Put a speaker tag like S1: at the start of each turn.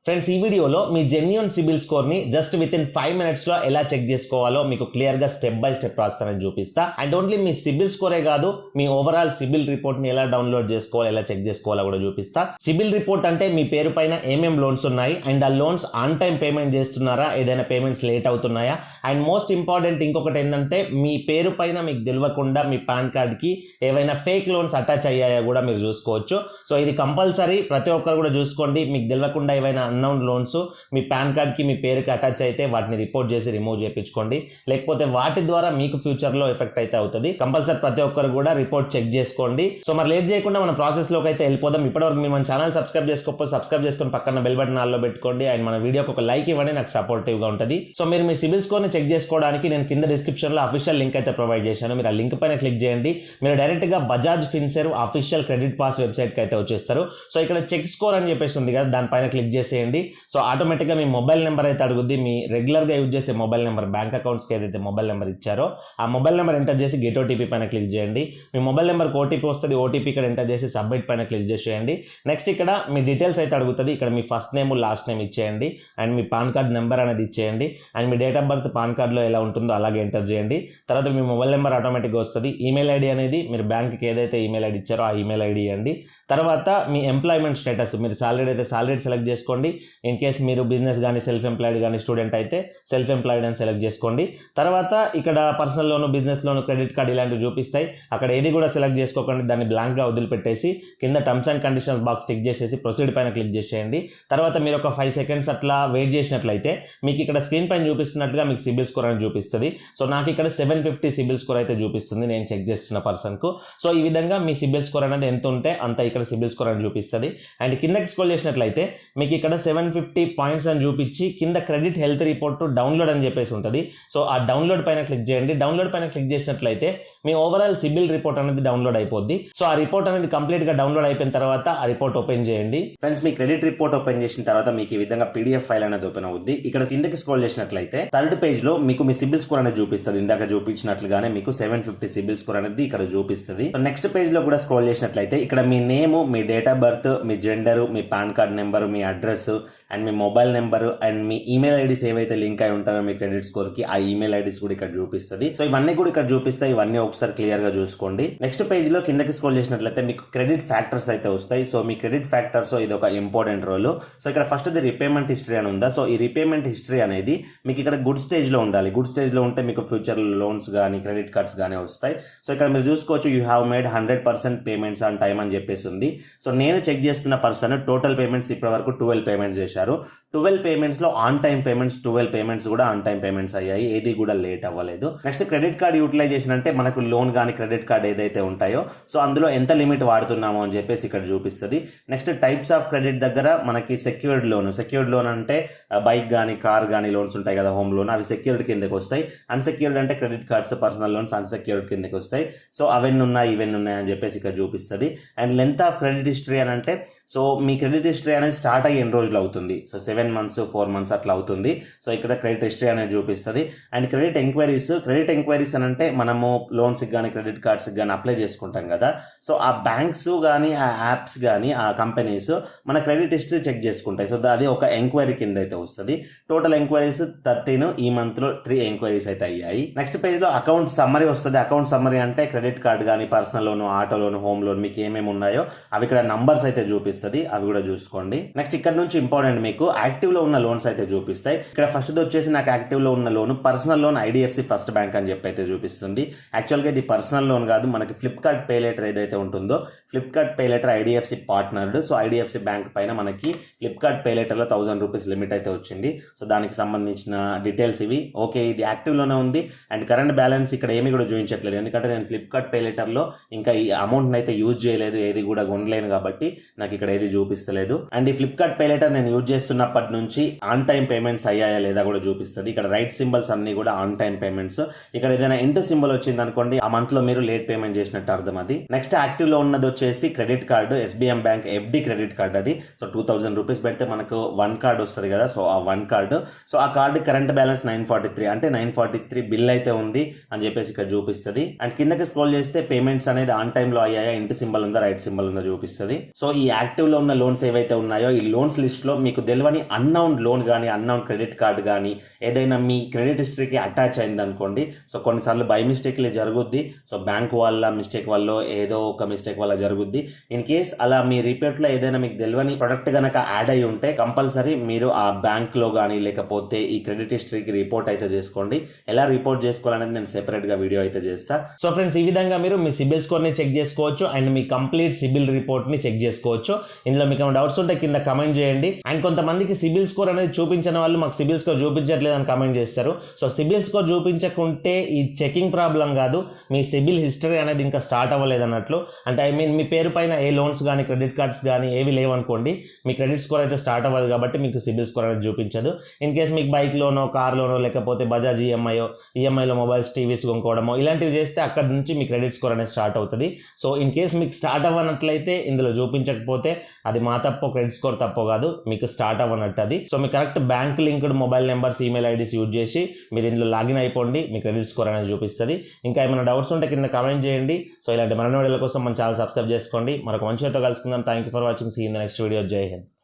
S1: Friends, ఈ వీడియోలో మీ జెన్యూన్ సిబిల్ స్కోర్ని జస్ట్ విత్ ఇన్ 5 minutesలో ఎలా చెక్ చేసుకోవాలో మీకు క్లియర్గా స్టెప్ బై స్టెప్ ప్రాసెస్ అనేది చూపిస్తా. అండ్ ఓన్లీ మీ సిబిల్ స్కోరే కాదు, మీ ఓవరాల్ సిబిల్ రిపోర్ట్ని ఎలా డౌన్లోడ్ చేసుకోవాలో, ఎలా చెక్ చేసుకోవాలో కూడా చూపిస్తా. సిబిల్ రిపోర్ట్ అంటే మీ పేరు పైన ఏమేం లోన్స్ ఉన్నాయి అండ్ ఆ లోన్స్ ఆన్ టైం పేమెంట్ చేస్తున్నారా, ఏదైనా పేమెంట్స్ లేట్ అవుతున్నాయా, అండ్ మోస్ట్ ఇంపార్టెంట్ ఇంకొకటి ఏంటంటే మీ పేరు పైన మీకు తెలియకుండా మీ పాన్ కార్డ్కి ఏవైనా ఫేక్ లోన్స్ అటాచ్ అయ్యాయా కూడా మీరు చూసుకోవచ్చు. సో ఇది కంపల్సరీ ప్రతి ఒక్కరు కూడా చూసుకోండి. మీకు తెలియకుండా ఏవైనా అన్నౌన్ లోన్స్ మీ పాన్ కార్డ్కి మీ పేరుకి అటాచ్ అయితే వాటిని రిపోర్ట్ చేసి రిమూవ్ చేయించుకోండి. లేకపోతే వాటి ద్వారా మీకు ఫ్యూచర్లో ఎఫెక్ట్ అయితే అవుతుంది. కంపల్సరీ ప్రతి ఒక్కరు కూడా రిపోర్ట్ చెక్ చేసుకోండి. సో మరి లేట్ చేయకుండా మన ప్రాసెస్లోకి అయితే వెళ్ళిపోదాం. ఇప్పటివరకు మీరు మన ఛానల్ సబ్స్క్రైబ్ చేసుకోకపోతే సబ్స్క్రైబ్ చేసుకొని పక్కన బెల్ బటన్ ఆల్లో పెట్టుకోండి. అండ్ మన వీడియోకి ఒక లైక్ ఇవ్వండి, నాకు సపోర్టివ్గా ఉంటుంది. సో మీరు మీ సిబిల్ స్కోర్ని చెక్ చేసుకోవడానికి నేను కింద డిస్క్రిప్షన్లో అఫీషియల్ లింక్ అయితే ప్రొవైడ్ చేశాను. మీరు ఆ లింక్ పైన క్లిక్ చేయండి. మీరు డైరెక్ట్గా Bajaj Finserv official credit pass వెబ్సైట్కి అయితే వచ్చేస్తారు. సో ఇక్కడ చెక్ స్కోర్ అని చెప్పేసి ఉంది కదా, దానిపైన క్లిక్ చేసేయండి. సో ఆటోమేటిక్గా మీ మొబైల్ నెంబర్ అయితే అడుగుద్ది. మీ రెగ్యులర్గా యూజ్ చేసే మొబైల్ నెంబర్, బ్యాంక్ అకౌంట్స్కి ఏదైతే మొబైల్ నెంబర్ ఇచ్చారో ఆ మొబైల్ నెంబర్ ఎంటర్ చేసి గెట్ ఓటీపీ పైన క్లిక్ చేయండి. మీ మొబైల్ నెంబర్కి ఓటీపీ వస్తుంది. ఓటీపీ ఇక్కడ ఎంటర్ చేసి సబ్మిట్ పైన క్లిక్ చేసేయండి. నెక్స్ట్ ఇక్కడ మీ డీటెయిల్స్ అయితే అడుగుతుంది. ఇక్కడ మీ ఫస్ట్ నేమ్, లాస్ట్ నేమ్ ఇచ్చేయండి and me PAN card number అనేది ఇచ్చేయండి. And me date of birth pan కార్డ్లో ఎలా ఉంటుందో అలాగే ఎంటర్ చేయండి. తర్వాత మీ మొబైల్ నెంబర్ ఆటోమేటిక్గా వస్తుంది. ఈమెయిల్ ఐడి అనేది మీరు బ్యాంక్కి ఏదైతే ఈమెయిల్ ఐడి ఇచ్చారో ఆ ఈమెయిల్ ఐడి ఇవ్వండి. తర్వాత మీ ఎంప్లాయ్మెంట్ స్టేటస్, మీరు సాలరీ అయితే సాలరీ సెలెక్ట్ చేసుకోండి. ఇన్ కేస్ మీరు బిజినెస్ కానీ సెల్ఫ్ ఎంప్లాయిడ్ కానీ స్టూడెంట్ అయితే సెల్ఫ్ ఎంప్లాయిడ్ అని సెలెక్ట్ చేసుకోండి. తర్వాత ఇక్కడ పర్సనల్ లోను, బిజినెస్ లోను, క్రెడిట్ కార్డ్ ఇలాంటివి చూపిస్తాయి. అక్కడ ఏది కూడా సెలెక్ట్ చేసుకోకండి, దాన్ని బ్లాంక్గా వదిలిపెట్టేసి కింద terms and conditions box tick చేసేసి ప్రొసీడ్ పైన క్లిక్ చేసేయండి. తర్వాత మీరు ఒక 5 seconds అట్లా వెయిట్ చేసినట్లయితే మీకు ఇక్కడ స్క్రీన్ పైన చూపిస్తున్నట్లుగా మీకు సిబిల్ స్కోర్ అని చూపిస్తుంది. సో నాకు ఇక్కడ 750 సిబిల్ స్కోర్ అయితే చూపిస్తుంది నేను చెక్ చేస్తున్న పర్సన్కు. సో ఈ విధంగా మీ సిబిల్ స్కోర్ అనేది ఎంత ఉంటే అంత ఇక్కడ సిబిల్ స్కోర్ అని చూపిస్తుంది. అండ్ కిందకి స్క్రోల్ చేసినట్లయితే మీకు ఇక్కడ 750 పాయింట్స్ అని చూపించి కింద క్రెడిట్ హెల్త్ రిపోర్ట్ డౌన్లోడ్ అని చెప్పేసి ఉంటుంది. సో ఆ డౌన్లోడ్ పైన క్లిక్ చేయండి. డౌన్లోడ్ పైన క్లిక్ చేసినట్లయితే మీ ఓవరాల్ సిబిల్ రిపోర్ట్ అనేది డౌన్లోడ్ అయిపోద్ది. సో ఆ రిపోర్ట్ అనేది కంప్లీట్గా డౌన్లోడ్ అయిపోయిన తర్వాత ఆ రిపోర్ట్ ఓపెన్ చేయండి. ఫ్రెండ్స్, మీ క్రెడిట్ రిపోర్ట్ ఓపెన్ చేసిన తర్వాత మీకు ఈ విధంగా పీడిఎఫ్ ఫైల్ అనేది ఓపెన్ అవుద్ది. ఇక్కడ కిందకి స్క్రోల్ చేసినట్లయితే థర్డ్ పేజ్ లో మీకు మీ సిబిల్ స్కోర్ అనేది చూపిస్తుంది. ఇందాక చూపించినట్లుగానే మీకు 750 సిబిల్ స్కోర్ అనేది ఇక్కడ చూపిస్తుంది. నెక్స్ట్ పేజ్ లో కూడా స్క్రోల్ చేసినట్లయితే ఇక్కడ మీ నేమ్, మీ డేట్ ఆఫ్ బర్త్, మీ జెండర్, మీ పాన్ కార్డ్ నెంబర్, మీ అడ్రస్ అండ్ మీ మొబైల్ నెంబర్ అండ్ మీ ఈమెయిల్ ఐడీస్ ఏవైతే లింక్ అయి ఉంటాయో మీ క్రెడిట్ స్కోర్ కి, ఆ ఈమెయిల్ ఐడీస్ కూడా ఇక్కడ చూపిస్తుంది. సో ఇవన్నీ కూడా ఇక్కడ చూపిస్తాయి. ఇవన్నీ ఒకసారి క్లియర్ గా చూసుకోండి. నెక్స్ట్ పేజ్ లో కిందకి స్క్రోల్ చేసినట్లయితే మీకు క్రెడిట్ ఫ్యాక్టర్స్ అయితే వస్తాయి. సో మీ క్రెడిట్ ఫ్యాక్టర్స్ ఇది ఒక ఇంపార్టెంట్ రోల్. సో ఇక్కడ ఫస్ట్ ది రీపేమెంట్ హిస్టరీ అని ఉందా. సో ఈ రీపేమెంట్ హిస్టరీ అనేది మీకు ఇక్కడ గుడ్ స్టేజ్ లో ఉండాలి. గుడ్ స్టేజ్ లో ఉంటే మీకు ఫ్యూచర్ లోన్స్ కానీ క్రెడిట్ కార్డ్స్ కానీ వస్తాయి. సో ఇక్కడ మీరు చూసుకోవచ్చు, you have made 100% payments on time అని చెప్పేసి ఉంది. సో నేను చెక్ చేస్తున్న పర్సన్ టోటల్ పేమెంట్స్ ఇప్పటి వరకు 12 పేమెంట్స్ చేశారు. 12 పేమెంట్స్ లో ఆన్ టైం పేమెంట్స్, 12 పేమెంట్స్ కూడా ఆన్ టైం పేమెంట్స్ అయ్యాయి. ఏది కూడా లేట్ అవ్వలేదు. నెక్స్ట్ క్రెడిట్ కార్డ్ యూటిలైజేషన్ అంటే మనకు లోన్ కానీ క్రెడిట్ కార్డ్ ఏదైతే ఉంటాయో సో అందులో ఎంత లిమిట్ వాడుతున్నామో అని చెప్పేసి ఇక్కడ చూపిస్తుంది. నెక్స్ట్ టైప్స్ ఆఫ్ క్రెడిట్ దగ్గర మనకి సెక్యూర్డ్ లోన్ అంటే బైక్ కానీ కార్ కానీ లోన్స్ ఉంటాయి కదా, హోమ్ లోన్, అవి సెక్యూర్డ్ కిందకి వస్తాయి. అన్సెక్యూర్డ్ అంటే credit cards, personal loans unsecured కిందకి వస్తాయి. సో అవన్నీ ఉన్నాయి ఇవన్నీ ఉన్నాయి అని చెప్పేసి ఇక్కడ చూపిస్తుంది. And length of credit history అని అంటే సో మీ క్రెడిట్ హిస్టరీ అనేది స్టార్ట్ అయ్యి ఎన్ని రోజులు అవుతుంది. సో 7 months 4 months అట్లా అవుతుంది. సో ఇక్కడ క్రెడిట్ హిస్టరీ అనేది చూపిస్తుంది. అండ్ క్రెడిట్ ఎంక్వైరీస్ అని అంటే మనము లోన్స్కి కానీ క్రెడిట్ కార్డ్స్కి కానీ అప్లై చేసుకుంటాం కదా. సో ఆ బ్యాంక్స్ కానీ ఆ యాప్స్ కానీ ఆ కంపెనీస్ మన క్రెడిట్ హిస్టరీ చెక్ చేసుకుంటాయి. సో అది ఒక ఎంక్వైరీ కింద అయితే వస్తుంది. టోటల్ ఎంక్వైరీస్ 13, ఈ మంత్లో 3 ఎంక్వైరీస్ అయితే అయ్యాయి. నెక్స్ట్ పేజ్ లో అకౌంట్ సమ్మరీ వస్తుంది. అకౌంట్ సమ్మరీ అంటే క్రెడిట్ కార్డ్ కానీ personal loan, auto loan, home loan మీకు ఏమేమి ఉన్నాయో అవి ఇక్కడ నంబర్స్ అయితే చూపిస్తుంది. అవి కూడా చూసుకోండి. నెక్స్ట్ ఇక్కడ నుంచి ఇంపార్టెంట్ మీకు యాక్టివ్ లో ఉన్న లోన్స్ అయితే చూపిస్తాయి. ఇక్కడ ఫస్ట్ వచ్చేసి నాకు యాక్టివ్ లో ఉన్న loan personal loan IDFC first bank అని చెప్పి అయితే చూపిస్తుంది. యాక్చువల్గా ఇది పర్సనల్ లోన్ కాదు, మనకి ఫ్లిప్కార్ట్ పే లెటర్ ఏదైతే ఉంటుందో Flipkart pay letter IDFC partnered. So IDFC bank పైన మనకి ఫ్లిప్కార్ట్ పే లెటర్లో 1000 రూపీస్ లిమిట్ అయితే వచ్చింది. సో దానికి సంబంధించిన డీటెయిల్స్ ఇవి. ఓకే, ఇది యాక్టివ్ లోనే ఉంది. అండ్ కరెంట్ బ్యాలెన్స్ ఇక్కడ ఏమి కూడా చూపించట్లేదు, ఎందుకంటే నేను ఫ్లిప్కార్ట్ పే లెటర్లో ఇంకా ఈ అమౌంట్ అయితే యూజ్ చేయలేదు, ఏది కూడా కొనలేను కాబట్టి నాకు ఇక్కడ ఏది చూపిస్తలేదు. అండ్ ఈ ఫ్లిప్కార్ట్ పే లెటర్ నేను యూజ్ చేస్తున్నప్పటి నుంచి ఆన్ టైం పేమెంట్స్ అయ్యాయా లేదా కూడా చూపిస్తుంది. ఇక్కడ రైట్ సింబల్స్ అన్ని కూడా ఆన్ టైం పేమెంట్స్. ఇక్కడ ఏదైనా ఇంటూ సింబల్ వచ్చింది అనుకోండి, ఆ మంత్ లో మీరు లేట్ పేమెంట్ చేసినట్టు అర్థం. అది నెక్స్ట్ యాక్టివ్ లో ఉన్నది వచ్చేసి credit card, SBM bank FD credit card. అది సో 2000 రూపీస్ పెడితే మనకు 1 కార్డ్ వస్తుంది కదా. సో ఆ 1 కార్డు, సో ఆ కార్డు కరెంట్ బ్యాలెన్స్ 943 అంటే 943 బిల్ అయితే ఉంది అని చెప్పేసి ఇక్కడ చూపిస్తుంది. అండ్ కిందకి స్క్రోల్ చేస్తే పేమెంట్స్ అనేది ఆన్ టైమ్ లో అయ్యాయా, ఇంటి సింబల్ ఉందా రైట్ సింబల్ ఉందా చూపిస్తుంది. సో ఈ యాక్టివ్ లో ఉన్న లోన్స్ ఏవైతే ఉన్నాయో ఈ లోన్స్ లిస్ట్లో మీకు తెలియని అన్నౌన్ లోన్ కానీ అన్నౌన్ క్రెడిట్ కార్డ్ కానీ ఏదైనా మీ క్రెడిట్ హిస్టరీకి అటాచ్ అయింది అనుకోండి. సో కొన్నిసార్లు బై మిస్టేక్లే జరుగుద్ది. సో బ్యాంక్ వాళ్ళ మిస్టేక్ వల్ల ఏదో ఒక మిస్టేక్ వల్ల జరుగుద్ది. ఇన్ కేస్ అలా మీ రిపోర్ట్లో ఏదైనా మీకు తెలియని ప్రొడక్ట్ కనుక యాడ్ అయి ఉంటే కంపల్సరీ మీరు ఆ బ్యాంక్లో కానీ లేకపోతే ఈ క్రెడిట్ హిస్టరీకి రిపోర్ట్ అయితే చేసుకోండి. ఎలా రిపోర్ట్ చేసుకోవాలనేది నేను సెపరేట్గా వీడియో అయితే చేస్తా. సో ఫ్రెండ్స్, ఈ విధంగా మీరు మీ సిబిల్ స్కోర్ని చెక్ చేసుకోవచ్చు అండ్ మీ కంప్లీట్ సిబిల్ రిపోర్ట్ని చెక్ చేసుకోవచ్చు. ఇందులో మీకు ఏమైనా డౌట్స్ ఉంటే కింద కమెంట్ చేయండి. అండ్ కొంతమందికి సిబిల్ స్కోర్ అనేది చూపించిన వాళ్ళు మాకు సిబిల్ స్కోర్ చూపించట్లేదు అని కమెంట్ చేస్తారు. సో సిబిల్ స్కోర్ చూపించకుంటే ఈ చెకింగ్ ప్రాబ్లం కాదు, మీ సిబిల్ హిస్టరీ అనేది ఇంకా స్టార్ట్ అవ్వలేదు అన్నట్లు. అంటే ఐ మీన్ మీ పేరు పైన ఏ లోన్స్ కానీ క్రెడిట్ కార్డ్స్ కానీ ఏవి లేవనుకోండి, మీ క్రెడిట్ స్కోర్ అయితే స్టార్ట్ అవ్వదు కాబట్టి మీకు సిబిల్ స్కోర్ అనేది చూపించదు. ఇన్ కేస్ మీకు బైక్ లోనో కార్ లోనో లేకపోతే బజాజ్ ఈఎంఐలో మొబైల్స్ టీవీస్ కొనుక్కోవడమో ఇలాంటివి చేస్తే అక్కడ నుంచి మీ క్రెడిట్ స్కోర్ అనేది స్టార్ట్ అవుతుంది. సో ఇన్ కేస్ మీకు స్టార్ట్ అవ్వనట్లయితే ఇందులో చూపించకపోతే అది మా తప్పో క్రెడిట్ స్కోర్ తప్పో కాదు, మీకు స్టార్ట్ అవ్వనట్టు అది. సో మీ correct bank linked mobile numbers email IDs use చేసి మీరు ఇందులో లాగిన్ అయిపోండి, మీ క్రెడిట్ స్కోర్ అనేది చూపిస్తుంది. ఇంకా ఏమైనా డౌట్స్ ఉంటే కింద కామెంట్ చేయండి. సో ఇలాంటి మరిన్ని వీడియోల కోసం మన ఛానల్ సబ్స్క్రైబ్ చేసుకోండి. మరొక మంచి వీడియోతో కలుసుకుందాం. Thank you for watching. See in the next video. జై హింద్.